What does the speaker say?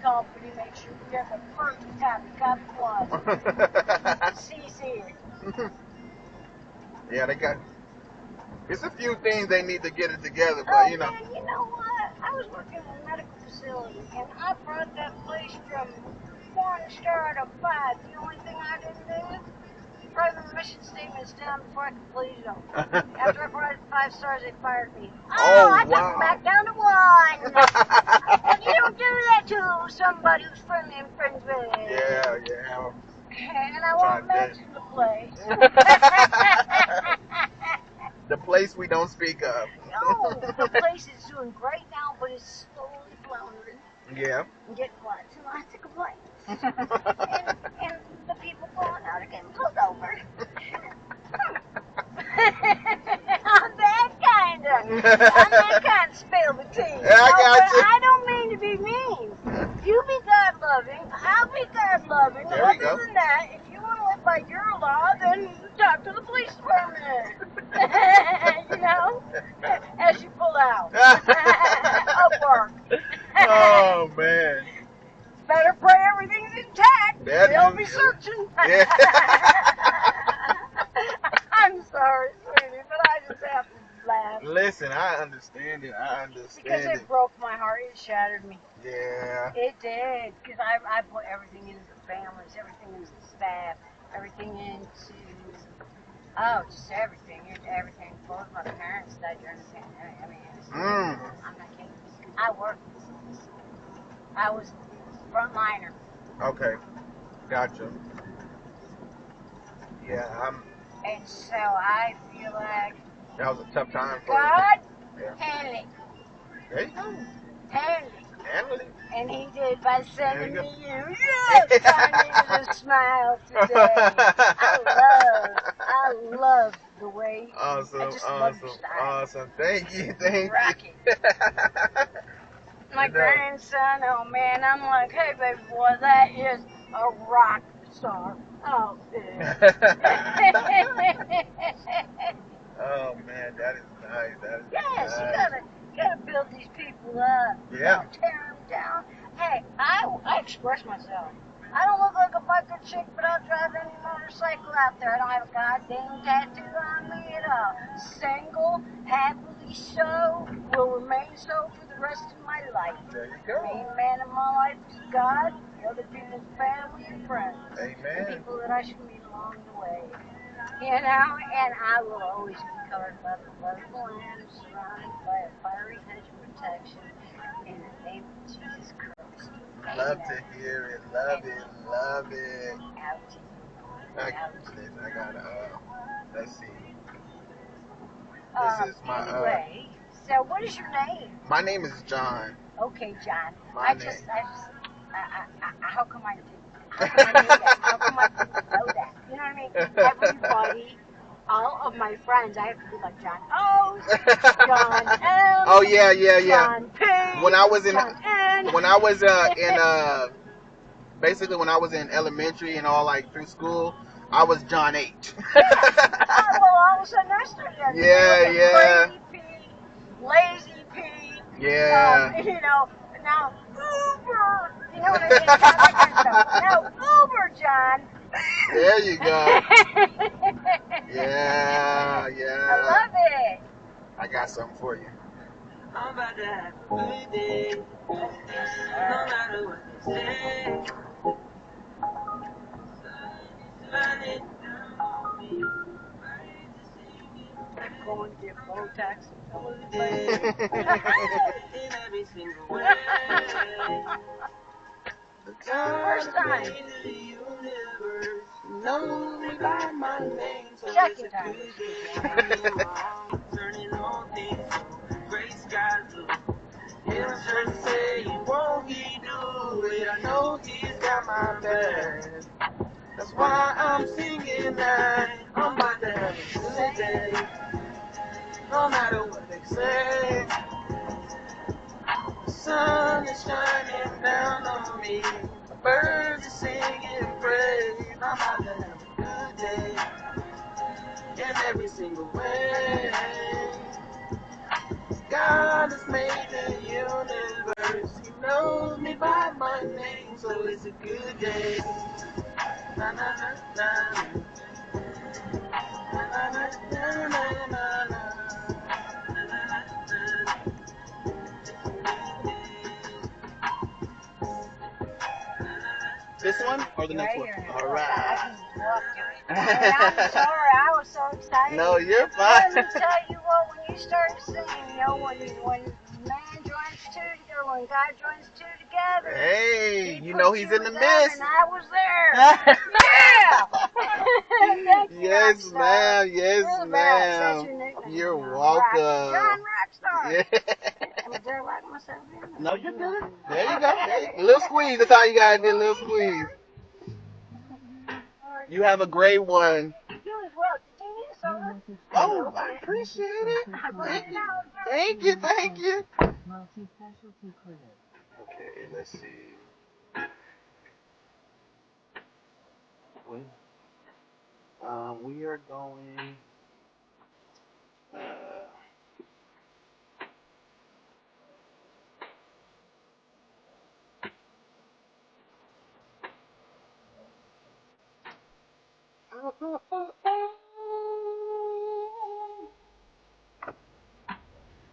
company. Make sure you get the first copy one. CC it. Yeah, they got. It's a few things they need to get it together, but Oh, you know. man, you know what? I was working in a medical facility, and I brought that place from 1 star to 5. The only thing I didn't do, write the mission statements down before I completed them. After I brought it 5 stars, they fired me. Oh, I took them back down to 1. And you don't do that to somebody who's friendly and friends with. Yeah. And I won't mention the place. The place we don't speak of. No, the place is doing great now, but it's slowly floundering. Yeah. And getting lots and lots of complaints. and the people going out are getting pulled over. I'm that kind of spill the tea. Yeah, I got you. I don't mean to be mean. You be God loving, I'll be God loving. There we go. Other than that, if you want to live by your law, then talk to the police department. You know, as you pull out of work. Oh man. Better pray everything's intact. They'll be searching. Yeah. I'm sorry, sweetie, but I just have to laugh. Listen, I understand it. Because it broke my heart. It shattered me. Yeah. It did. Because I put everything into the families, everything into the staff, everything into, just everything. Everything. Both my parents died during the pandemic. I mean, I'm not kidding. I worked. I was frontliner. Okay. Gotcha. Yeah, And so I feel like that was a tough time for God you. handled it. There you go. Handled it. And he did by sending me you. There Yes, I needed a smile today. I love the way. Awesome. I just love your style. Awesome. Thank you. Rock it. My grandson, oh man, I'm like, hey baby boy, that is a rock star outfit. Oh man, that is nice. Yes, you gotta build these people up. Yeah. Don't tear them down. Hey, I express myself. I don't look like a biker chick, but I'll drive any motorcycle out there. I don't have a goddamn tattoo on me at all. Single, happily so, will remain so for the rest of my life. There you go. Main man in my life is God, the other people's family and friends. Amen. And people that I should meet along the way. You know, and I will always be covered by the blood of the Lamb, surrounded by a fiery hedge of protection. In the name of Jesus Christ. Love to hear it. Love it. Out to you. I gotta, let's see. This is my, anyway, so what is your name? My name is John. Okay, John. How come I knew that? How come I didn't know that? You know what I mean? Everybody, all of my friends, I have to be like John O, John M. Oh yeah. John P. When I was in, John N. basically when I was in elementary and all like through school, I was John H. Well, all of a sudden I started. Yeah. Crazy P, Lazy P. Yeah. You know, now Uber. You know what I mean? That kind of stuff. Now Uber, John. There you go. Yeah. I love it. I got something for you. I'm about to have a good day, no matter what they say. Shining down on me, I'm going to get Botox in every single way. First time. In the universe, know me by my name, so Second it's a time. good day. Turning on things, gray skies blue. It's just saying, won't he do it? I know he's got my back. That's why I'm singing that. I'm about to have a good day, no matter what they say. The sun is shining down on me. The birds are singing praise. I'm about to have a good day in every single way. God has made the universe. He knows me by my name, so it's a good day. Na na na na. Na na na na na na na. This one or the next one? All right. I can walk to it. And I'm sorry, I was so excited. No, you're fine. Let me tell you what, when you started singing, you know, when man joins two together, when God joins two together. Hey, you know he's in the midst. And I was there. Yeah. Thank you, Yes, Rockstar. ma'am. Yes, That's ma'am. your nickname. You're John welcome. Rockstar. Yeah. Was I like myself in? No, you're good. There you go. A little squeeze. That's all you gotta do. A little squeeze. You have a great one. Oh, I appreciate it. Thank you. Thank you. Thank you. Okay, let's see. We are going.